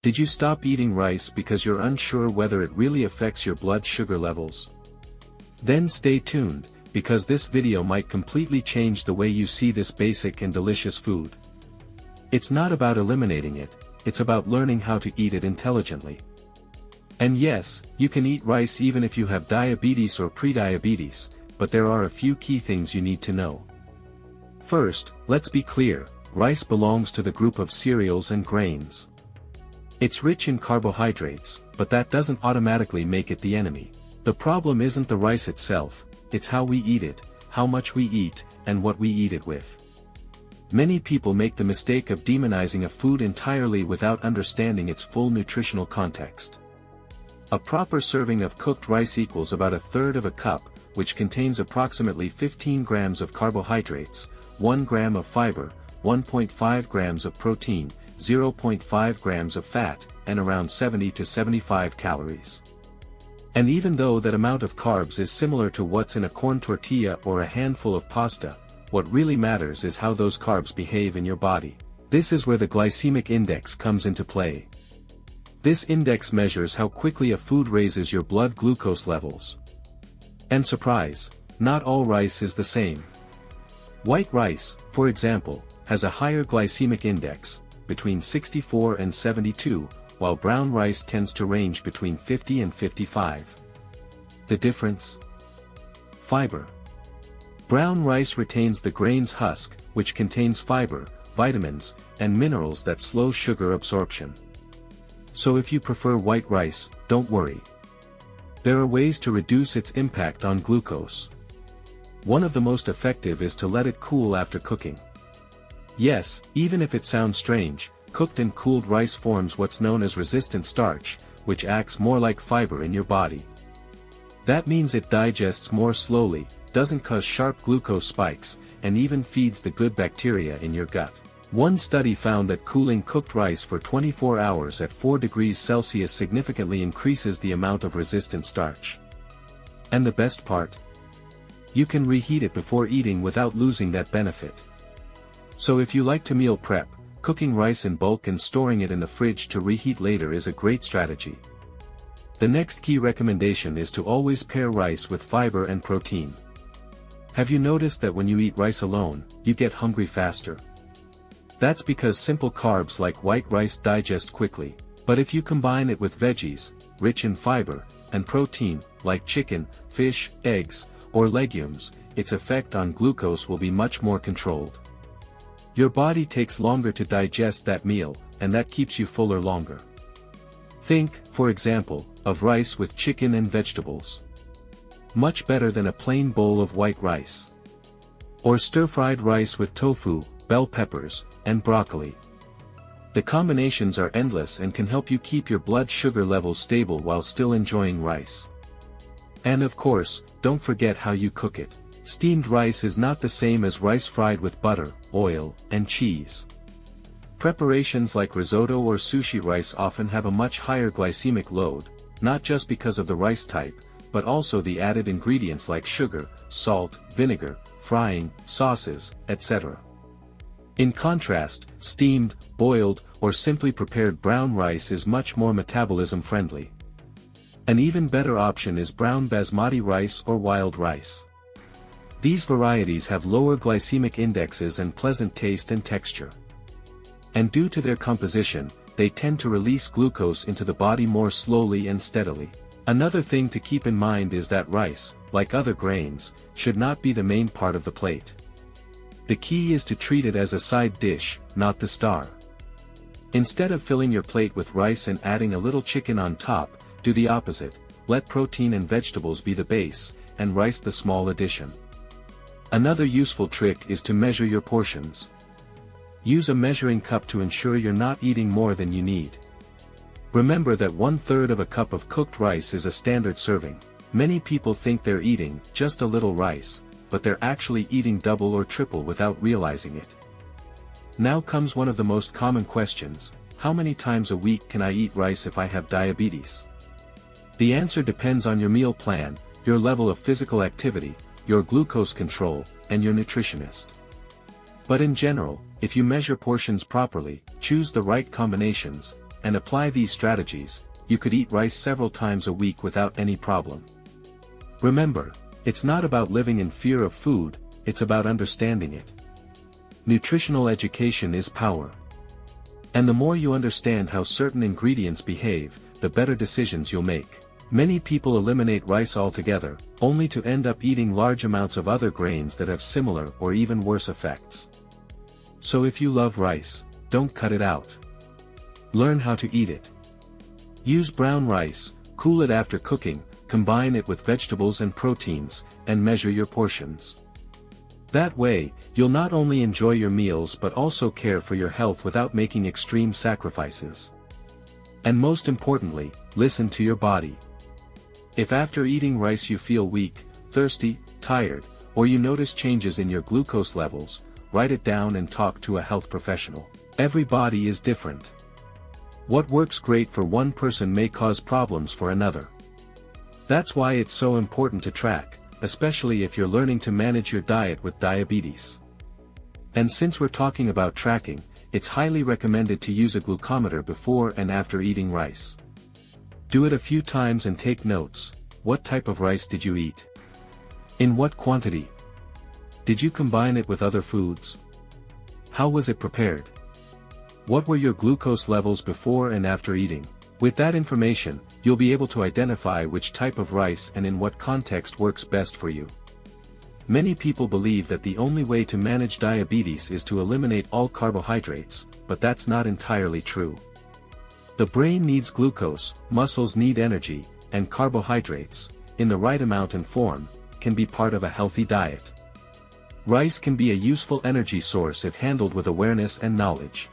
Did you stop eating rice because you're unsure whether it really affects your blood sugar levels? Then stay tuned, because this video might completely change the way you see this basic and delicious food. It's not about eliminating it, it's about learning how to eat it intelligently. And yes, you can eat rice even if you have diabetes or prediabetes, but there are a few key things you need to know. First, let's be clear, rice belongs to the group of cereals and grains. It's rich in carbohydrates, but that doesn't automatically make it the enemy. The problem isn't the rice itself, it's how we eat it, how much we eat, and what we eat it with. Many people make the mistake of demonizing a food entirely without understanding its full nutritional context. A proper serving of cooked rice equals about a third of a cup, which contains approximately 15 grams of carbohydrates, 1 gram of fiber, 1.5 grams of protein, 0.5 grams of fat, and around 70 to 75 calories. And even though that amount of carbs is similar to what's in a corn tortilla or a handful of pasta, what really matters is how those carbs behave in your body. This is where the glycemic index comes into play. This index measures how quickly a food raises your blood glucose levels. And surprise, not all rice is the same. White rice, for example, has a higher glycemic index, between 64 and 72, while brown rice tends to range between 50 and 55. The difference? Fiber. Brown rice retains the grain's husk, which contains fiber, vitamins, and minerals that slow sugar absorption. So if you prefer white rice, don't worry. There are ways to reduce its impact on glucose. One of the most effective is to let it cool after cooking. Yes, even if it sounds strange, cooked and cooled rice forms what's known as resistant starch, which acts more like fiber in your body. That means it digests more slowly, doesn't cause sharp glucose spikes, and even feeds the good bacteria in your gut. One study found that cooling cooked rice for 24 hours at 4 degrees Celsius significantly increases the amount of resistant starch. And the best part? You can reheat it before eating without losing that benefit. So if you like to meal prep, cooking rice in bulk and storing it in the fridge to reheat later is a great strategy. The next key recommendation is to always pair rice with fiber and protein. Have you noticed that when you eat rice alone, you get hungry faster? That's because simple carbs like white rice digest quickly, but if you combine it with veggies, rich in fiber, and protein, like chicken, fish, eggs, or legumes, its effect on glucose will be much more controlled. Your body takes longer to digest that meal, and that keeps you fuller longer. Think, for example, of rice with chicken and vegetables. Much better than a plain bowl of white rice. Or stir-fried rice with tofu, bell peppers, and broccoli. The combinations are endless and can help you keep your blood sugar levels stable while still enjoying rice. And of course, don't forget how you cook it. Steamed rice is not the same as rice fried with butter, oil, and cheese. Preparations like risotto or sushi rice often have a much higher glycemic load, not just because of the rice type, but also the added ingredients like sugar, salt, vinegar, frying, sauces, etc. In contrast, steamed, boiled, or simply prepared brown rice is much more metabolism-friendly. An even better option is brown basmati rice or wild rice. These varieties have lower glycemic indexes and pleasant taste and texture. And due to their composition, they tend to release glucose into the body more slowly and steadily. Another thing to keep in mind is that rice, like other grains, should not be the main part of the plate. The key is to treat it as a side dish, not the star. Instead of filling your plate with rice and adding a little chicken on top, do the opposite, let protein and vegetables be the base, and rice the small addition. Another useful trick is to measure your portions. Use a measuring cup to ensure you're not eating more than you need. Remember that 1/3 of a cup of cooked rice is a standard serving. Many people think they're eating just a little rice, but they're actually eating double or triple without realizing it. Now comes one of the most common questions: how many times a week can I eat rice if I have diabetes? The answer depends on your meal plan, your level of physical activity, your glucose control, and your nutritionist. But in general, if you measure portions properly, choose the right combinations, and apply these strategies, you could eat rice several times a week without any problem. Remember, it's not about living in fear of food, it's about understanding it. Nutritional education is power. And the more you understand how certain ingredients behave, the better decisions you'll make. Many people eliminate rice altogether, only to end up eating large amounts of other grains that have similar or even worse effects. So if you love rice, don't cut it out. Learn how to eat it. Use brown rice, cool it after cooking, combine it with vegetables and proteins, and measure your portions. That way, you'll not only enjoy your meals but also care for your health without making extreme sacrifices. And most importantly, listen to your body. If after eating rice you feel weak, thirsty, tired, or you notice changes in your glucose levels, write it down and talk to a health professional. Every body is different. What works great for one person may cause problems for another. That's why it's so important to track, especially if you're learning to manage your diet with diabetes. And since we're talking about tracking, it's highly recommended to use a glucometer before and after eating rice. Do it a few times and take notes. What type of rice did you eat? In what quantity? Did you combine it with other foods? How was it prepared? What were your glucose levels before and after eating? With that information, you'll be able to identify which type of rice and in what context works best for you. Many people believe that the only way to manage diabetes is to eliminate all carbohydrates, but that's not entirely true. The brain needs glucose, muscles need energy, and carbohydrates, in the right amount and form, can be part of a healthy diet. Rice can be a useful energy source if handled with awareness and knowledge.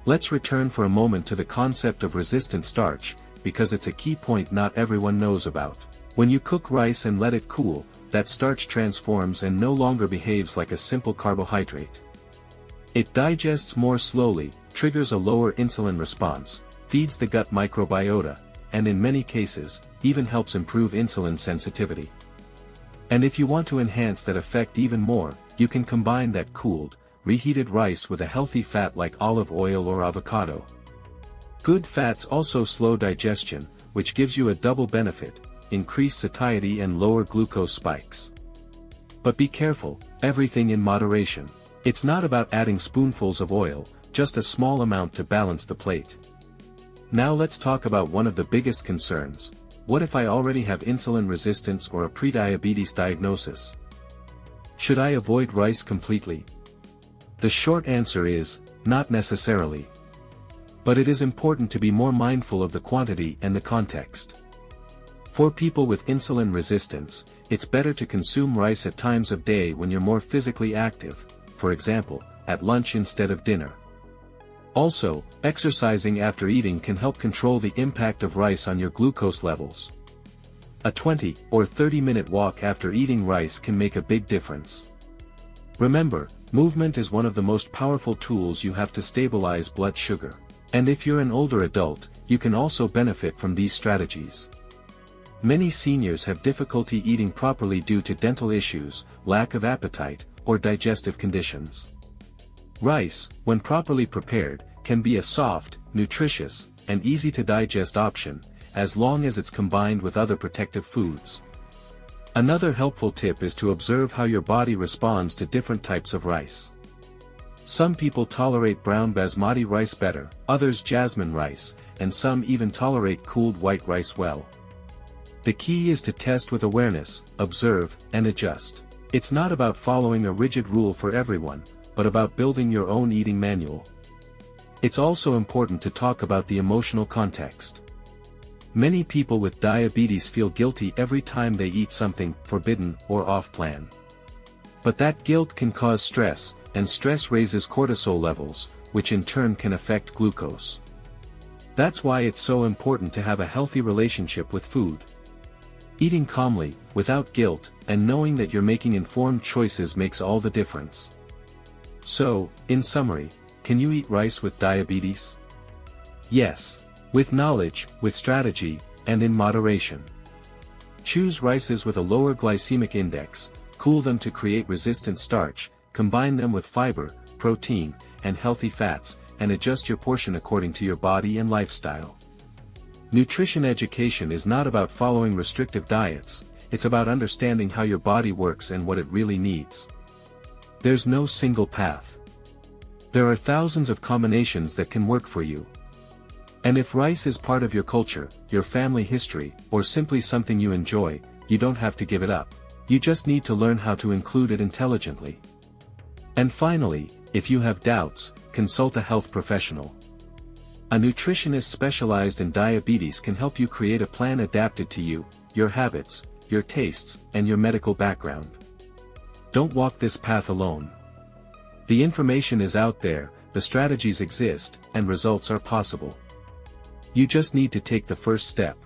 Let's return for a moment to the concept of resistant starch, because it's a key point not everyone knows about. When you cook rice and let it cool, that starch transforms and no longer behaves like a simple carbohydrate. It digests more slowly, triggers a lower insulin response, feeds the gut microbiota, and in many cases, even helps improve insulin sensitivity. And if you want to enhance that effect even more, you can combine that cooled, reheated rice with a healthy fat like olive oil or avocado. Good fats also slow digestion, which gives you a double benefit: increased satiety and lower glucose spikes. But be careful, everything in moderation. It's not about adding spoonfuls of oil, just a small amount to balance the plate. Now let's talk about one of the biggest concerns. What if I already have insulin resistance or a prediabetes diagnosis? Should I avoid rice completely? The short answer is, not necessarily. But it is important to be more mindful of the quantity and the context. For people with insulin resistance, it's better to consume rice at times of day when you're more physically active, for example, at lunch instead of dinner. Also, exercising after eating can help control the impact of rice on your glucose levels. A 20 or 30-minute walk after eating rice can make a big difference. Remember, movement is one of the most powerful tools you have to stabilize blood sugar. And if you're an older adult, you can also benefit from these strategies. Many seniors have difficulty eating properly due to dental issues, lack of appetite, or digestive conditions. Rice, when properly prepared, can be a soft, nutritious, and easy-to-digest option, as long as it's combined with other protective foods. Another helpful tip is to observe how your body responds to different types of rice. Some people tolerate brown basmati rice better, others jasmine rice, and some even tolerate cooled white rice well. The key is to test with awareness, observe, and adjust. It's not about following a rigid rule for everyone, but about building your own eating manual. It's also important to talk about the emotional context. Many people with diabetes feel guilty every time they eat something forbidden or off-plan. But that guilt can cause stress, and stress raises cortisol levels, which in turn can affect glucose. That's why it's so important to have a healthy relationship with food. Eating calmly, without guilt, and knowing that you're making informed choices makes all the difference. So, in summary, can you eat rice with diabetes? Yes. With knowledge, with strategy, and in moderation. Choose rices with a lower glycemic index, cool them to create resistant starch, combine them with fiber, protein, and healthy fats, and adjust your portion according to your body and lifestyle. Nutrition education is not about following restrictive diets, it's about understanding how your body works and what it really needs. There's no single path. There are thousands of combinations that can work for you. And if rice is part of your culture, your family history, or simply something you enjoy, you don't have to give it up. You just need to learn how to include it intelligently. And finally, if you have doubts, consult a health professional. A nutritionist specialized in diabetes can help you create a plan adapted to you, your habits, your tastes, and your medical background. Don't walk this path alone. The information is out there, the strategies exist, and results are possible. You just need to take the first step.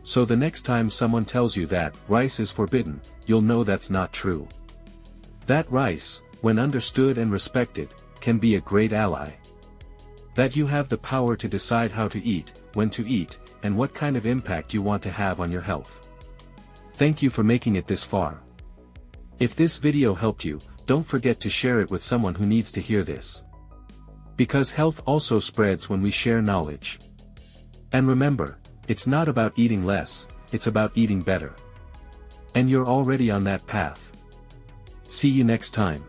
So the next time someone tells you that rice is forbidden, you'll know that's not true. That rice, when understood and respected, can be a great ally. That you have the power to decide how to eat, when to eat, and what kind of impact you want to have on your health. Thank you for making it this far. If this video helped you, don't forget to share it with someone who needs to hear this. Because health also spreads when we share knowledge. And remember, it's not about eating less, it's about eating better. And you're already on that path. See you next time.